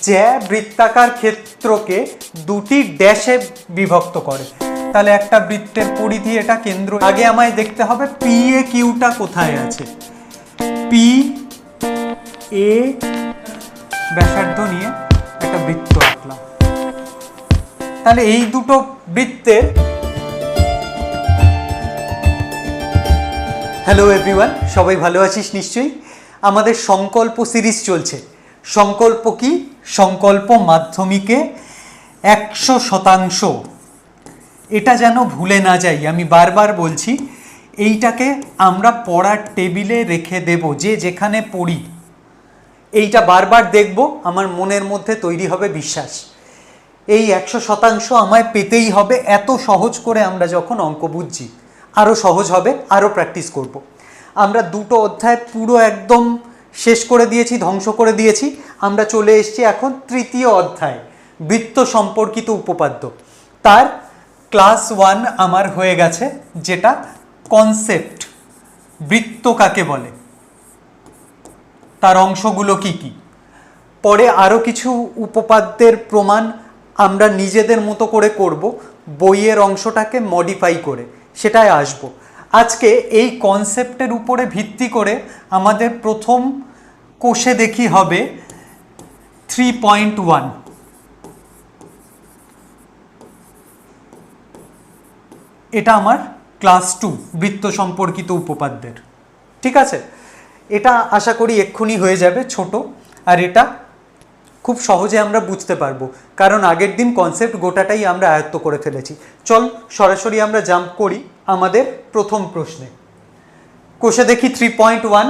জ্যা বৃত্তাকার ক্ষেত্রকে দুটি ড্যাশে বিভক্ত করে। তাহলে একটা বৃত্তের পরিধি, এটা কেন্দ্র। আগে আমায় দেখতে হবে পি এ কিউটা কোথায় আছে। পি এ ব্যাসার্ধ নিয়ে একটা বৃত্ত আঁকলাম। তাহলে এই দুটো বৃত্তের, হ্যালো এভরিওয়ান, সবাই ভালো আছিস নিশ্চয়ই। আমাদের সংকল্প সিরিজ চলছে। সংকল্প কি? সংকল্প মাধ্যমিকে 100%। এটা যেন ভুলে না যাই, আমি বারবার বলছি। এইটাকে আমরা পড়ার টেবিলে রেখে দেব, যে যেখানে পড়ি এইটা বারবার দেখব, আমার মনের মধ্যে তৈরি হবে বিশ্বাস। এই 100% আমায় পেতেই হবে। এত সহজ করে আমরা যখন অঙ্ক বুঝছি, আরও সহজ হবে, আরও প্র্যাকটিস করব। আমরা দুটো অধ্যায় পুরো একদম শেষ করে দিয়েছি, ধ্বংস করে দিয়েছি। আমরা চলে এসেছি এখন তৃতীয় অধ্যায়, বৃত্ত সম্পর্কিত উপপাদ্য। তার ক্লাস 1 আমার হয়ে গেছে, যেটা কনসেপ্ট, বৃত্ত কাকে বলে, তার অংশগুলো কি কি। পরে আরও কিছু উপপাদ্যের প্রমাণ আমরা নিজেদের মতো করে করব, বইয়ের অংশটাকে মডিফাই করে, সেটাই আসব। আজকে এই কনসেপ্টের উপরে ভিত্তি করে আমাদের প্রথম কোষে দেখি হবে 3.1। এটা আমার ক্লাস 2 বৃত্ত সম্পর্কিত উপপাদ্যের, ঠিক আছে। এটা আশা করি এক্ষুনি হয়ে যাবে ছোট, আর এটা খুব সহজে আমরা বুঝতে পারবো, কারণ আগের দিন কনসেপ্ট গোটাটাই আমরা আয়ত্ত করে ফেলেছি। চল সরাসরি আমরা জাম্প করি আমাদের প্রথম প্রশ্নে। কোষে দেখি 3.1,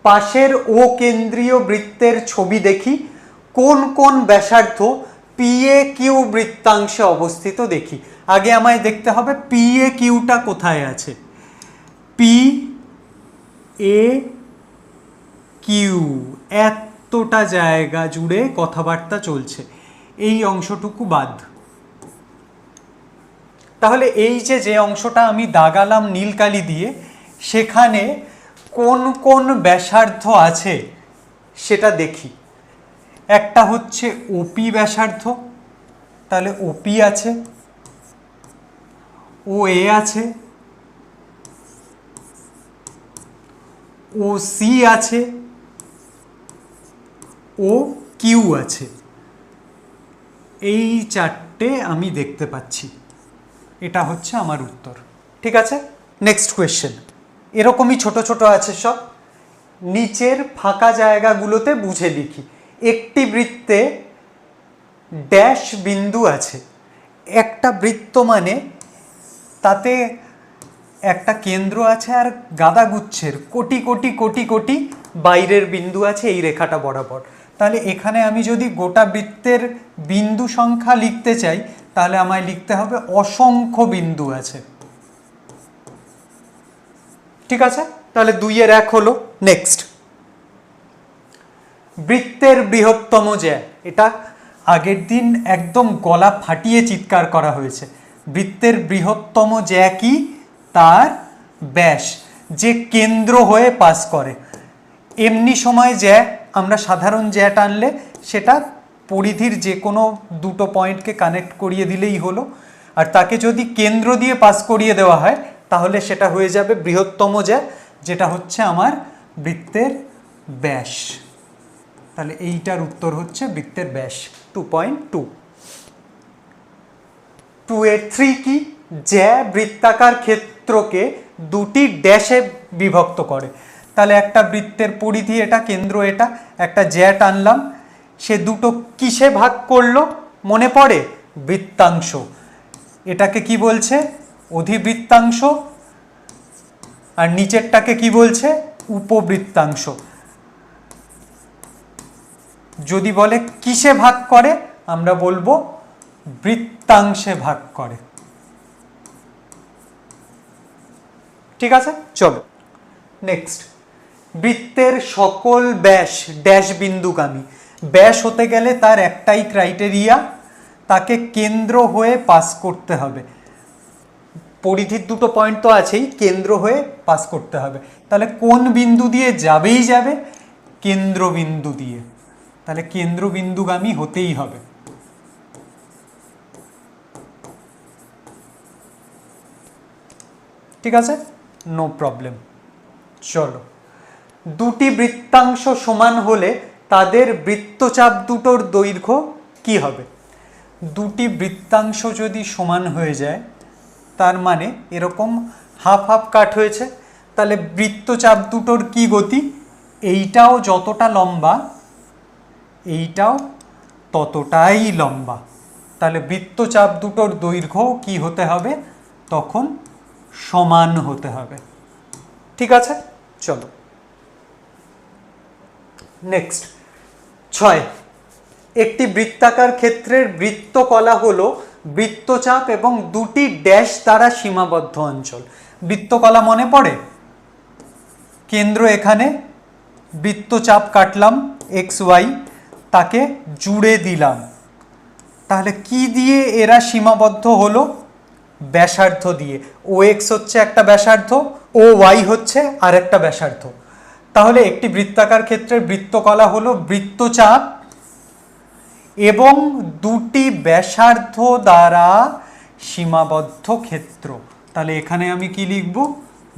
পাশের ও কেন্দ্রীয় বৃত্তের ছবি দেখি, কোন কোন ব্যাসার্ধ পি এ কিউ বৃত্তাংশে অবস্থিত দেখি। আগে আমায় দেখতে হবে পি এ কিউটা কোথায় আছে। পি এ কিউ, এতটা জায়গা জুড়ে কথাবার্তা চলছে, এই অংশটুকু বাদ। তাহলে এই যে অংশটা আমি দাগালাম নীল কালি দিয়ে, সেখানে কোন কোন ব্যাসার্ধ আছে সেটা দেখি। একটা হচ্ছে ওপি ব্যাসার্ধ, তাহলে ওপি আছে, ও এ আছে, ও সি আছে, ও কিউ আছে। এই চারটে আমি দেখতে পাচ্ছি, এটা হচ্ছে আমার উত্তর, ঠিক আছে। নেক্সট কোয়েশ্চেন, এরকমই ছোট ছোট আছে সব। নিচের ফাঁকা জায়গাগুলোতে বুঝে লিখি। একটি বৃত্তে ড্যাশ বিন্দু আছে। একটা বৃত্ত মানে তাতে একটা কেন্দ্র আছে আর গাদাগুচ্ছের কোটি কোটি কোটি কোটি বাইরের বিন্দু আছে এই রেখাটা বরাবর। তাহলে এখানে আমি যদি গোটা বৃত্তের বিন্দু সংখ্যা লিখতে চাই, তাহলে আমায় লিখতে হবে অসংখ্য বিন্দু আছে, ঠিক আছে। তাহলে 2-এর 1 হলো। নেক্সট, বৃত্তের বৃহত্তম জ্যা। এটা আগের দিন একদম গলা ফাটিয়ে চিৎকার করা হয়েছে। বৃত্তের বৃহত্তম জ্যা কি? তার ব্যাস, যে কেন্দ্র হয়ে পাস করে। এমনি সময় জ্যা, আমরা সাধারণ জ্যা টানলে সেটা পরিধির যে কোনো দুটো পয়েন্টকে কানেক্ট করিয়ে দিলেই হলো। আর তাকে যদি কেন্দ্র দিয়ে পাস করিয়ে দেওয়া হয়, তাহলে সেটা হয়ে যাবে বৃহত্তম জ্যা, যেটা হচ্ছে আমার বৃত্তের ব্যাস। তাহলে এইটার উত্তর হচ্ছে বৃত্তের ব্যাস 2.2। 2-এর 3 কি? জ্যা বৃত্তাকার ক্ষেত্রকে দুটি ড্যাশে বিভক্ত করে। তাহলে একটা বৃত্তের পরিধি এটা, কেন্দ্র এটা, একটা জ্যা টানলাম, সে দুটো কিসে ভাগ করলো মনে পড়ে? বৃত্তাংশ। এটাকে কি বলছে? অধিবৃত্তাংশ। আর নিচেরটাকে কি বলছে? উপবৃত্তাংশ। যদি বলে কিসে ভাগ করে, আমরা বলবো বৃত্তাংশে ভাগ করে, ঠিক আছে। চলো নেক্সট, বৃত্তের সকল ব্যাস ড্যাশ বিন্দুগামী। ব্যাস হতে গেলে তার একটাই ক্রাইটেরিয়া, তাকে কেন্দ্র হয়ে পাস করতে হবে। পরিধির দুটো পয়েন্ট তো আছেই, কেন্দ্র হয়ে পাস করতে হবে। তাহলে কোন বিন্দু দিয়ে যাবেই যাবে? কেন্দ্রবিন্দু দিয়ে। তাহলে কেন্দ্রবিন্দুগামী হতেই হবে। ঠিক আছে, নো প্রবলেম। চলো, দুটি বৃত্তাংশ সমান হলে তাদের বৃত্তচাপ দুটোর দৈর্ঘ্য কি হবে? দুটি বৃত্তাংশ যদি সমান হয়ে যায়, তার মানে এরকম হাফ হাফ কাট হয়েছে, তাহলে বৃত্তচাপ দুটোর কি গতি? এইটাও যতটা লম্বা এইটাও ততটাই লম্বা, তাহলে বৃত্তচাপ দুটোর দৈর্ঘ্য কি হতে হবে? তখন সমান হতে হবে। ঠিক আছে, চলো নেক্সট 6, একটি বৃত্তাকার ক্ষেত্রের বৃত্তকলা হলো বৃত্তচাপ এবং দুটি ড্যাশ দ্বারা সীমাবদ্ধ অঞ্চল। বৃত্তকলা মনে পড়ে? কেন্দ্র এখানে, বৃত্তচাপ কাটলাম এক্স ওয়াই, তাকে জুড়ে দিলাম, তাহলে কি দিয়ে এরা সীমাবদ্ধ হলো? ব্যাসার্ধ দিয়ে। ও এক্স হচ্ছে একটা ব্যাসার্ধ, ও ওয়াই হচ্ছে আর একটা ব্যাসার্ধ। তাহলে একটি বৃত্তাকার ক্ষেত্রের বৃত্তকলা হলো বৃত্তচাপ এবং দুটি ব্যাসার্ধ দ্বারা সীমাবদ্ধ ক্ষেত্র। তাহলে এখানে আমি কি লিখব?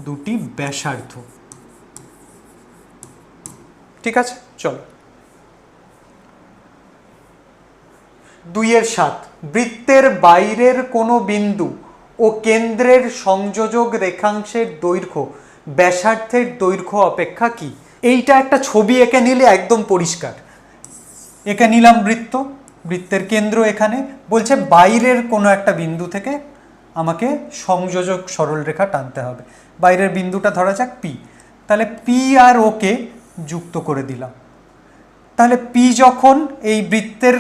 দুটি ব্যাসার্ধ। ঠিক আছে, চলো 2-7, বৃত্তের বাইরের কোনো বিন্দু ও কেন্দ্রের সংযোজক রেখাংশের দৈর্ঘ্য ব্যাসার্ধের দৈর্ঘ্য অপেক্ষা কি? এইটা একটা ছবি এঁকে নিলে একদম পরিষ্কার। এঁকে নিলাম বৃত্ত, বৃত্তের কেন্দ্র এখানে, বলছে বাইরের কোনো একটা বিন্দু থেকে আমাকে সংযোজক সরলরেখা টানতে হবে। বাইরের বিন্দুটা ধরা যাক পি, তাহলে পি আর ওকে যুক্ত করে দিলাম। তাহলে পি যখন এই বৃত্তের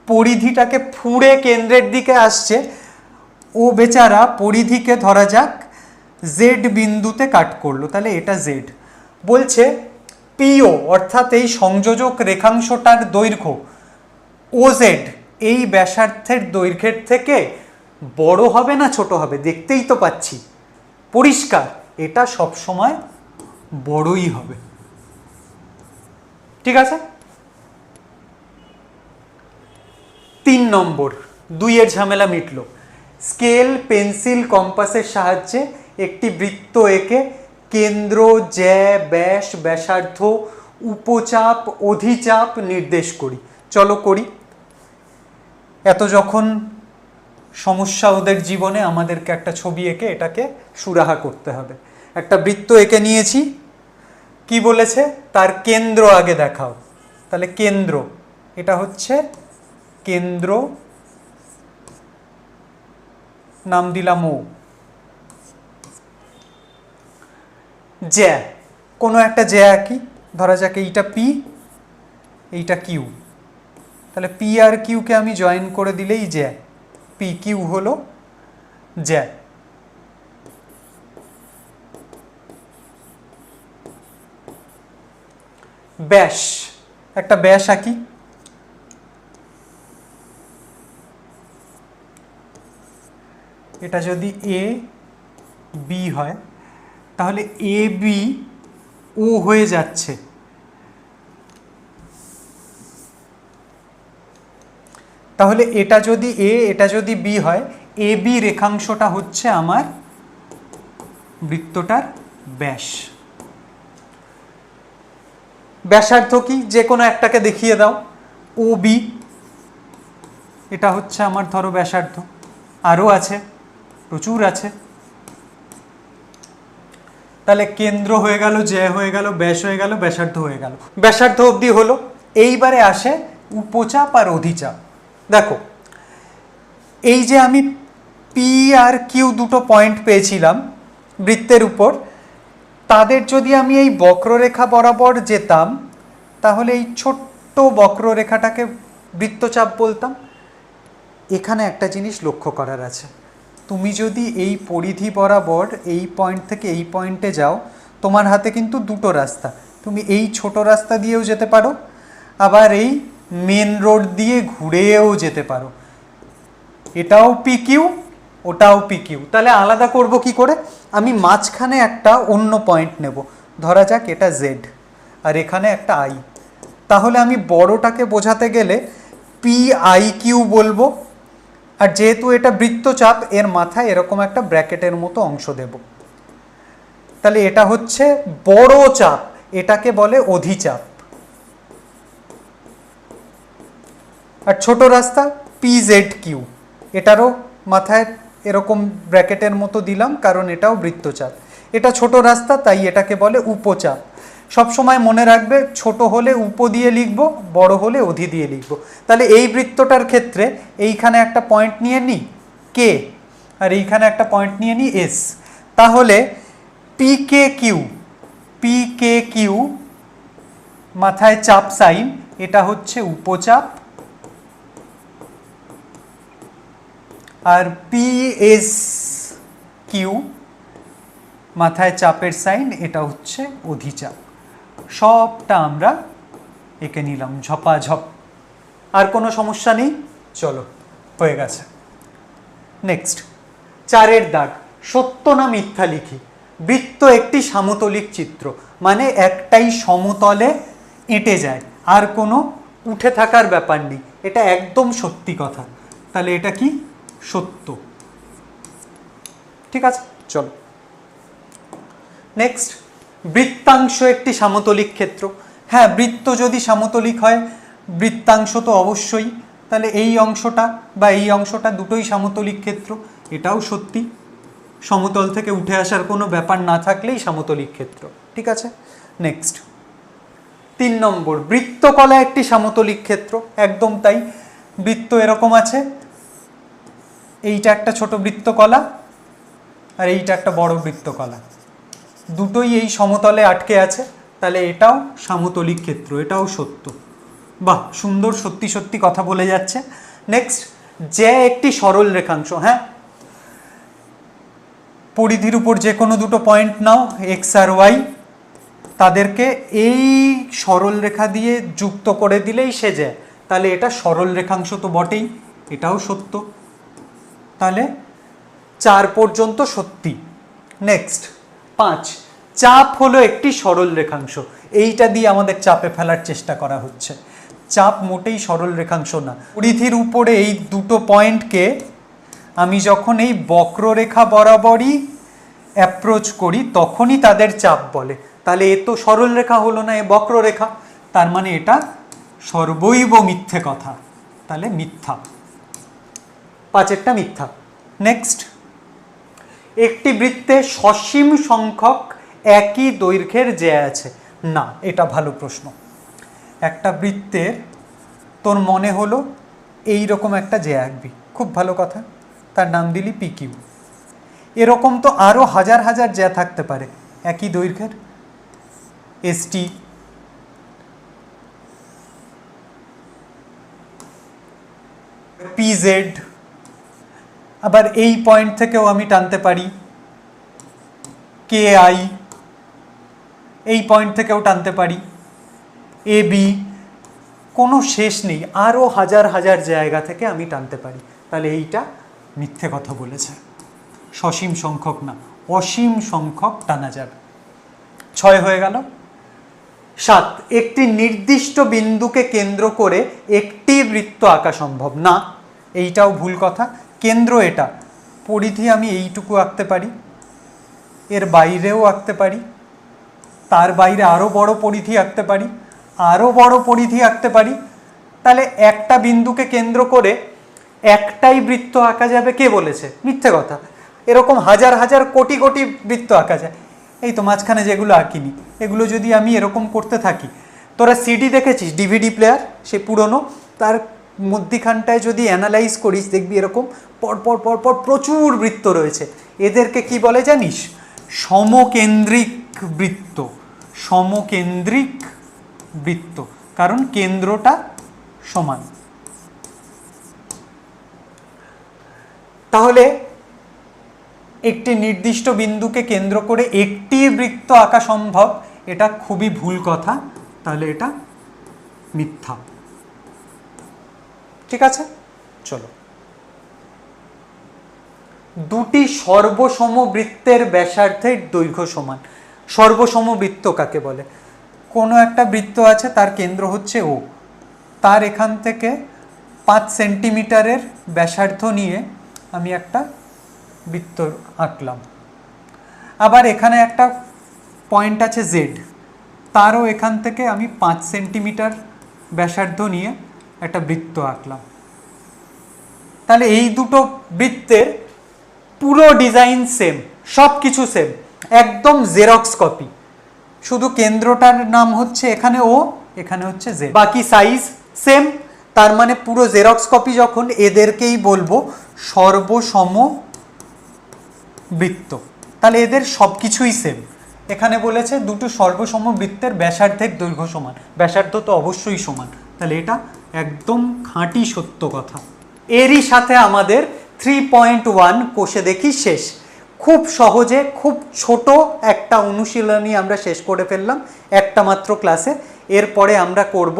পরিধিটাকে ফুঁড়ে কেন্দ্রের দিকে আসছে, ও বেচারা পরিধিকে ধরা যাক জেড বিন্দুতে কাট করলো, তাহলে এটা জেড। বলছে পিও অর্থাৎ এই সংযোজক রেখাংশটার দৈর্ঘ্য ও জেড এই ব্যাসার্ধের দৈর্ঘ্যের থেকে বড় হবে না ছোট হবে? দেখতেই তো পাচ্ছি পরিষ্কার, এটা সবসময় বড়ই হবে। ঠিক আছে, 3 নম্বর, 2-এর ঝামেলা মিটলো। স্কেল, পেন্সিল, কম্পাসের সাহায্যে একটি বৃত্ত এঁকে কেন্দ্র, জ্যা, ব্যাস, ব্যাসার্ধ, উপচাপ, অধিচাপ নির্দেশ করি। চলো করি। এত যখন সমস্যা ওদের জীবনে, আমাদেরকে একটা ছবি এঁকে এটাকে সুরাহা করতে হবে। একটা বৃত্ত এঁকে নিয়েছি, কি বলেছে? তার কেন্দ্র আগে দেখাও। তাহলে কেন্দ্র, এটা হচ্ছে কেন্দ্র, নাম দিলাম ও। জ্যা, কোনো একটা জ্যা আঁকি, ধরা যাক এইটা পি, এইটা কিউ, তাহলে পি আর কিউকে আমি জয়েন করে দিলেই জ্যা, পি কিউ হলো জ্যা। ব্যাস, একটা ব্যাস আঁকি, এটা যদি এ বি হয়, তাহলে এ বি ও হয়ে যাচ্ছে। তাহলে এটা যদি এ, এটা যদি বি হয়, এ বি রেখাংশটা হচ্ছে আমার বৃত্তটার ব্যাস। ব্যাসার্ধ কি? যে কোনো একটাকে দেখিয়ে দাও। ও বি, এটা হচ্ছে আমার ধরো ব্যাসার্ধ, আরও আছে, প্রচুর আছে। তাহলে কেন্দ্র হয়ে গেল, জ্যা হয়ে গেল, ব্যাস হয়ে গেল, ব্যাসার্ধ হয়ে গেল। ব্যাসার্ধ অবধি হলো। এইবারে আসে উপচাপ আর অধিচাপ। দেখো, এই যে আমি পি আর কিউ দুটো পয়েন্ট পেয়েছিলাম বৃত্তের উপর, তাদের যদি আমি এই বক্ররেখা বরাবর যেতাম, তাহলে এই ছোট্ট বক্ররেখাটাকে বৃত্তচাপ বলতাম। এখানে একটা জিনিস লক্ষ্য করার আছে, তুমি যদি এই পরিধি বরাবর এই পয়েন্ট থেকে এই পয়েন্টে যাও, তোমার হাতে কিন্তু দুটো রাস্তা। তুমি এই ছোট রাস্তা দিয়েও যেতে পারো, আবার এই মেন রোড দিয়ে ঘুরেও যেতে পারো। এটাও পি কিউ, ওটাও পি কিউ। তাহলে আলাদা করব কি করে? আমি মাঝখানে একটা অন্য পয়েন্ট নেব, ধরা যাক এটা জেড, আর এখানে একটা আই। তাহলে আমি বড়টাকে বোঝাতে গেলে পি আই কিউ বলবো, আর যেহেতু এটা বৃত্তচাপ এর মাথায় এরকম একটা ব্র্যাকেটের মতো অংশ দেব। তাহলে এটা হচ্ছে বড় চাপ, এটাকে বলে অধিচাপ। আর ছোট রাস্তা পি জেড কিউ, এটারও মাথায় এরকম ব্র্যাকেটের মতো দিলাম কারণ এটাও বৃত্তচাপ। এটা ছোট রাস্তা তাই এটাকে বলে উপচাপ। সবসময় মনে রাখবে ছোট হলে উপ দিয়ে লিখব, বড় হলে অধি দিয়ে লিখব। তাহলে এই বৃত্তটার ক্ষেত্রে এইখানে একটা পয়েন্ট নিয়ে নিই কে, আর এইখানে একটা পয়েন্ট নিয়ে নিই এস। তাহলে পি কে কিউ মাথায় চাপ সাইন, এটা হচ্ছে উপচাপ। আর পি এস কিউ মাথায় চাপের সাইন, এটা হচ্ছে অধিচাপ। সবটা আমরা এঁকে নিলাম ঝপাঝপ। আর কোনো সমস্যা নেই? চলো, হয়ে গেছে। নেক্সট 4 দাগ, সত্য না মিথ্যা লিখি। বৃত্ত একটি সমতলিক চিত্র, মানে একটাই সমতলে এঁটে যায়, আর কোনো উঠে থাকার ব্যাপার নেই, এটা একদম সত্যি কথা। তাহলে এটা কি? সত্য। ঠিক আছে, চলো নেক্সট। বৃত্তাংশ একটি সমতলিক ক্ষেত্র। হ্যাঁ, বৃত্ত যদি সমতলিক হয় বৃত্তাংশ তো অবশ্যই। তাহলে এই অংশটা বা এই অংশটা দুটোই সমতলিক ক্ষেত্র, এটাও সত্যি। সমতল থেকে উঠে আসার কোনো ব্যাপার না থাকলেই সমতলিক ক্ষেত্র। ঠিক আছে, নেক্সট 3 নম্বর, বৃত্তকলা একটি সমতলিক ক্ষেত্র। একদম তাই। বৃত্ত এরকম আছে, এইটা একটা ছোট বৃত্তকলা আর এইটা একটা বড় বৃত্তকলা, দুটোই এই সমতলে আটকে আছে, তাহলে এটাও সমতলিক ক্ষেত্র, এটাও সত্য। বাহ, সুন্দর, সত্যি সত্যি কথা বলে যাচ্ছে। নেক্সট, যে একটি সরল রেখাংশ। হ্যাঁ, পরিধির উপর যে কোনো দুটো পয়েন্ট নাও, এক্স আর ওয়াই, তাদেরকে এই সরল রেখা দিয়ে যুক্ত করে দিলেই সে যায়, তাহলে এটা সরল রেখাংশ তো বটেই, এটাও সত্য। তাহলে 4 পর্যন্ত সত্যি। নেক্সট 5, চাপ হলো একটি সরল রেখাংশ। এইটা দিয়ে আমাদের চাপে ফেলার চেষ্টা করা হচ্ছে। চাপ মোটেই সরল রেখাংশ না। পরিধির উপরে এই দুটো পয়েন্টকে আমি যখন এই বক্ররেখা বরাবরই অ্যাপ্রোচ করি তখনই তাদের চাপ বলে। তাহলে এ তো সরল রেখা হলো না, এ বক্ররেখা, তার মানে এটা সর্বৈব মিথ্যে কথা, তাহলে মিথ্যা। 5এরটা মিথ্যা। নেক্সট, একটি বৃত্তে সসীম সংখ্যক একই দৈর্ঘ্যের জ্যা আছে। না, এটা ভালো প্রশ্ন। একটা বৃত্তের তোর মনে হলো এই রকম একটা জ্যা আঁকবি, খুব ভালো কথা, তার নাম দিলি পি কিউ। এরকম তো আরও হাজার হাজার জ্যা থাকতে পারে একই দৈর্ঘ্যের, এসটি, পিজেড, আবার এই পয়েন্ট থেকেও আমি টানতে পারি কে আই, এই পয়েন্ট থেকেও টানতে পারি এ বি, কোনো শেষ নেই, আরও হাজার হাজার জায়গা থেকে আমি টানতে পারি। তাহলে এইটা মিথ্যে কথা বলেছে, সসীম সংখ্যক না, অসীম সংখ্যক টানা যাবে। 6 হয়ে গেল। 7, একটি নির্দিষ্ট বিন্দুকে কেন্দ্র করে একটি বৃত্ত আঁকা সম্ভব। না, এইটাও ভুল কথা। কেন্দ্র এটা, পরিধি আমি এইটুকু আঁকতে পারি, এর বাইরেও আঁকতে পারি, তার বাইরে আরও বড় পরিধি আঁকতে পারি, আরও বড় পরিধি আঁকতে পারি। তাহলে একটা বিন্দুকে কেন্দ্র করে একটাই বৃত্ত আঁকা যাবে, কে বলেছে? মিথ্যে কথা। এরকম হাজার হাজার কোটি কোটি বৃত্ত আঁকা যায়। এই তো মাঝখানে যেগুলো আঁকিনি, এগুলো যদি আমি এরকম করতে থাকি, তোরা সিডি দেখেছিস, ডিভিডি প্লেয়ার, সে পুরনো, তার মধ্যিখানটায় যদি অ্যানালাইজ করিস দেখবি এরকম পরপর পরপর প্রচুর বৃত্ত রয়েছে। এদেরকে কি বলে জানিস? সমকেন্দ্রিক বৃত্ত। সমকেন্দ্রিক বৃত্ত, কারণ কেন্দ্রটা সমান। তাহলে একটি নির্দিষ্ট বিন্দুকে কেন্দ্র করে একটি বৃত্ত আঁকা সম্ভব, এটা খুবই ভুল কথা, তাহলে এটা মিথ্যা। ঠিক আছে, চলো। দুটি সর্বসম বৃত্তের ব্যাসার্ধের দৈর্ঘ্য সমান। সর্বসম বৃত্ত কাকে বলে? কোনো একটা বৃত্ত আছে, তার কেন্দ্র হচ্ছে ও, তার এখান থেকে 5 সেন্টিমিটারের ব্যাসার্ধ নিয়ে আমি একটা বৃত্ত আঁকলাম। আবার এখানে একটা পয়েন্ট আছে জেড, তারও এখান থেকে আমি 5 সেন্টিমিটার ব্যাসার্ধ নিয়ে একটা বৃত্ত আঁকলাম। তাহলে এই দুটো বৃত্তের পুরো ডিজাইন সেম, সব কিছু সেম, একদম জেরক্স কপি, শুধু কেন্দ্রটার নাম হচ্ছে এখানে ও, এখানে হচ্ছে জেড, বাকি সাইজ সেম। তার মানে পুরো জেরক্স কপি যখন, এদেরকেই বলবো সর্বসম বৃত্ত। তাহলে এদের সব কিছুই সেম। এখানে বলেছে দুটো সর্বসম বৃত্তের ব্যাসার্ধের দৈর্ঘ্য সমান, ব্যাসার্ধ তো অবশ্যই সমান, তাহলে এটা একদম খাঁটি সত্য কথা। এরই সাথে আমাদের 3.1 কোষে দেখি শেষ। খুব সহজে, খুব ছোট একটা অনুশীলনী আমরা শেষ করে ফেললাম একটা মাত্র ক্লাসে। এরপরে আমরা করব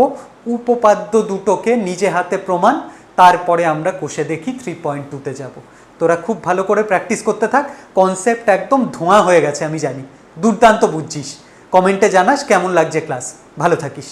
উপপাদ্য দুটোকে নিজে হাতে প্রমাণ, তারপরে আমরা কোষে দেখি 3.2-তে যাব। তোরা খুব ভালো করে প্র্যাকটিস করতে থাক, কনসেপ্ট একদম ধোঁয়া হয়ে গেছে আমি জানি, দুর্দান্ত বুঝছিস। কমেন্টে জানাস কেমন লাগছে ক্লাস। ভালো থাকিস।